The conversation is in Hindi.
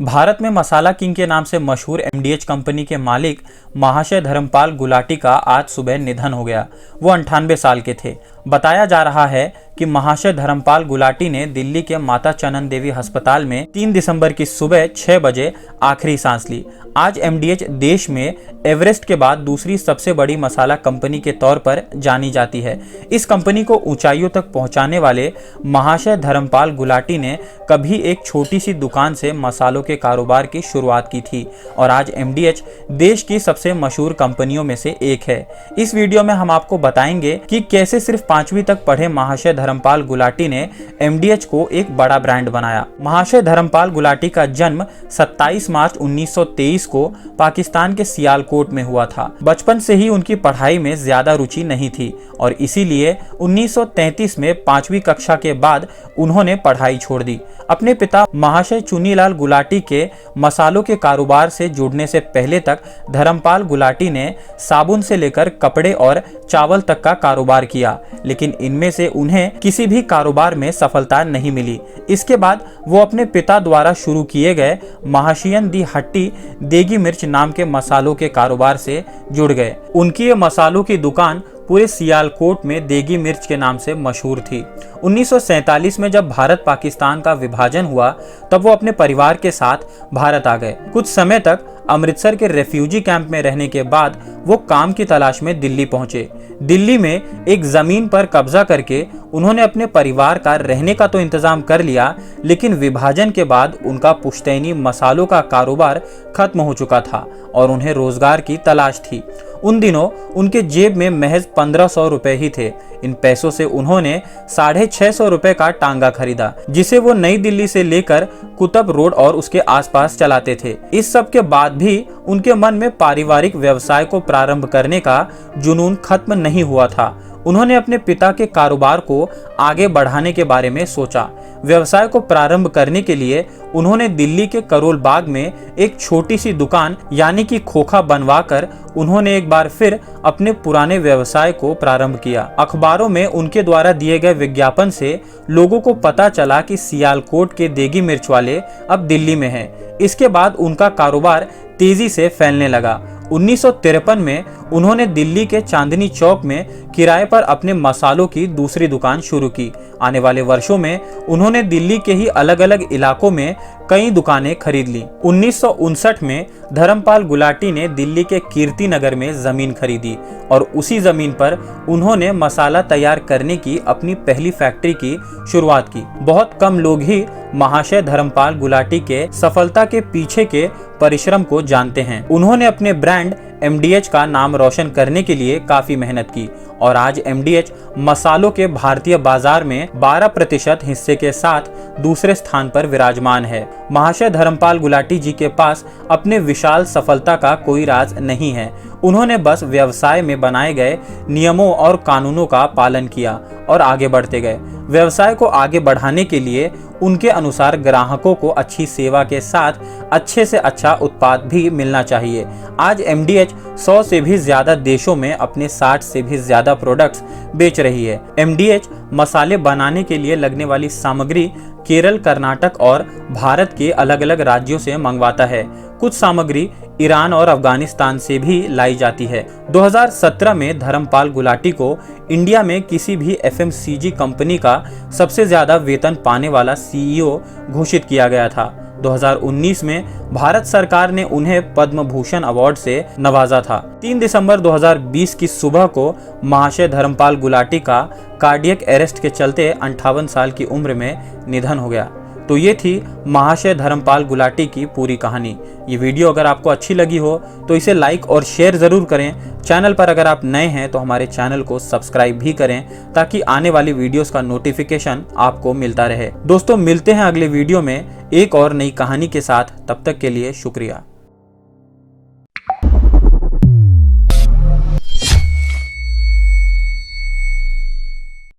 भारत में मसाला किंग के नाम से मशहूर एमडीएच कंपनी के मालिक महाशय धर्मपाल गुलाटी का आज सुबह निधन हो गया। वो 98 साल के थे। बताया जा रहा है कि महाशय धर्मपाल गुलाटी ने दिल्ली के माता चनन देवी अस्पताल में 3 दिसंबर की सुबह 6 बजे आखिरी सांस ली। आज एमडीएच देश में एवरेस्ट के बाद दूसरी सबसे बड़ी मसाला कंपनी के तौर पर जानी जाती है। इस कंपनी को ऊंचाइयों तक पहुंचाने वाले महाशय धर्मपाल गुलाटी ने कभी एक छोटी सी दुकान से मसालों के कारोबार की शुरुआत की थी और आज एमडीएच देश की सबसे मशहूर कंपनियों में से एक है। इस वीडियो में हम आपको बताएंगे कि कैसे सिर्फ 5वीं तक पढ़े महाशय धर्मपाल गुलाटी ने एमडीएच को एक बड़ा ब्रांड बनाया। महाशय धर्मपाल गुलाटी का जन्म 27 मार्च 1923 को पाकिस्तान के सियालकोट में हुआ था। बचपन से ही उनकी पढ़ाई में ज्यादा रुचि नहीं थी और इसीलिए 1933 में 5वीं कक्षा के बाद उन्होंने पढ़ाई छोड़ दी। अपने पिता महाशय चुनीलाल गुलाटी के मसालों के कारोबार से जुड़ने से पहले तक धर्मपाल गुलाटी ने साबुन से लेकर कपड़े और चावल तक का कारोबार किया, लेकिन इनमें से उन्हें किसी भी कारोबार में सफलता नहीं मिली। इसके बाद वो अपने पिता द्वारा शुरू किए गए महाशयन दी हट्टी देगी मिर्च नाम के मसालों के कारोबार से जुड़ गए। उनकी ये मसालों की दुकान पूरे सियालकोट में देगी मिर्च के नाम से मशहूर थी। 1947 में जब भारत पाकिस्तान का विभाजन हुआ तब वो अपने परिवार के साथ भारत आ गए। कुछ समय तक अमृतसर के रेफ्यूजी कैंप में रहने के बाद वो काम की तलाश में दिल्ली पहुंचे। दिल्ली में एक जमीन पर कब्जा करके उन्होंने अपने परिवार का रहने का तो इंतजाम कर लिया, लेकिन विभाजन के बाद उनका पुश्तैनी मसालों का कारोबार खत्म हो चुका था और उन्हें रोजगार की तलाश थी। उन दिनों उनके जेब में महज 1500 रुपए ही थे। इन पैसों से उन्होंने 650 रुपए का टांगा खरीदा, जिसे वो नई दिल्ली से लेकर कुतुब रोड और उसके आसपास चलाते थे। इस सब के बाद भी उनके मन में पारिवारिक व्यवसाय को प्रारंभ करने का जुनून खत्म नहीं हुआ था। उन्होंने अपने पिता के कारोबार को आगे बढ़ाने के बारे में सोचा। व्यवसाय को प्रारंभ करने के लिए उन्होंने दिल्ली के करोल बाग में एक छोटी सी दुकान यानी कि खोखा बनवाकर उन्होंने एक बार फिर अपने पुराने व्यवसाय को प्रारंभ किया। अखबारों में उनके द्वारा दिए गए विज्ञापन से लोगों को पता चला कि सियालकोट के देगी मिर्च वाले अब दिल्ली में हैं। इसके बाद उनका कारोबार तेजी से फैलने लगा। 1953 में उन्होंने दिल्ली के चांदनी चौक में किराए पर अपने मसालों की दूसरी दुकान शुरू की। आने वाले वर्षों में उन्होंने दिल्ली के ही अलग अलग इलाकों में कई दुकानें खरीद ली। 1959 में धर्मपाल गुलाटी ने दिल्ली के कीर्ति नगर में जमीन खरीदी और उसी जमीन पर उन्होंने मसाला तैयार करने की अपनी पहली फैक्ट्री की शुरुआत की। बहुत कम लोग ही महाशय धर्मपाल गुलाटी के सफलता के पीछे के परिश्रम को जानते हैं। उन्होंने अपने ब्रांड एमडीएच का नाम रोशन करने के लिए काफी मेहनत की और आज एमडीएच मसालों के भारतीय बाजार में 12% हिस्से के साथ दूसरे स्थान पर विराजमान है। महाशय धर्मपाल गुलाटी जी के पास अपने विशाल सफलता का कोई राज नहीं है। उन्होंने बस व्यवसाय में बनाए गए नियमों और कानूनों का पालन किया और आगे बढ़ते गए। व्यवसाय को आगे बढ़ाने के लिए उनके अनुसार ग्राहकों को अच्छी सेवा के साथ अच्छे से अच्छा उत्पाद भी मिलना चाहिए। आज एमडीएच 100 से भी ज्यादा देशों में अपने 60 से भी ज्यादा प्रोडक्ट्स बेच रही है। एमडीएच मसाले बनाने के लिए लगने वाली सामग्री केरल, कर्नाटक और भारत के अलग अलग राज्यों से मंगवाता है। कुछ सामग्री ईरान और अफगानिस्तान से भी लाई जाती है। 2017 में धर्मपाल गुलाटी को इंडिया में किसी भी एफएमसीजी कंपनी का सबसे ज्यादा वेतन पाने वाला सीईओ घोषित किया गया था। 2019 में भारत सरकार ने उन्हें पद्म भूषण अवार्ड से नवाजा था। 3 दिसंबर 2020 की सुबह को महाशय धर्मपाल गुलाटी का कार्डियक अरेस्ट के चलते 58 साल की उम्र में निधन हो गया। तो ये थी महाशय धर्मपाल गुलाटी की पूरी कहानी। ये वीडियो अगर आपको अच्छी लगी हो तो इसे लाइक और शेयर ज़रूर करें। चैनल पर अगर आप नए हैं तो हमारे चैनल को सब्सक्राइब भी करें ताकि आने वाली वीडियोस का नोटिफिकेशन आपको मिलता रहे। दोस्तों, मिलते हैं अगले वीडियो में एक और नई कहानी के साथ। तब तक के लिए शुक्रिया।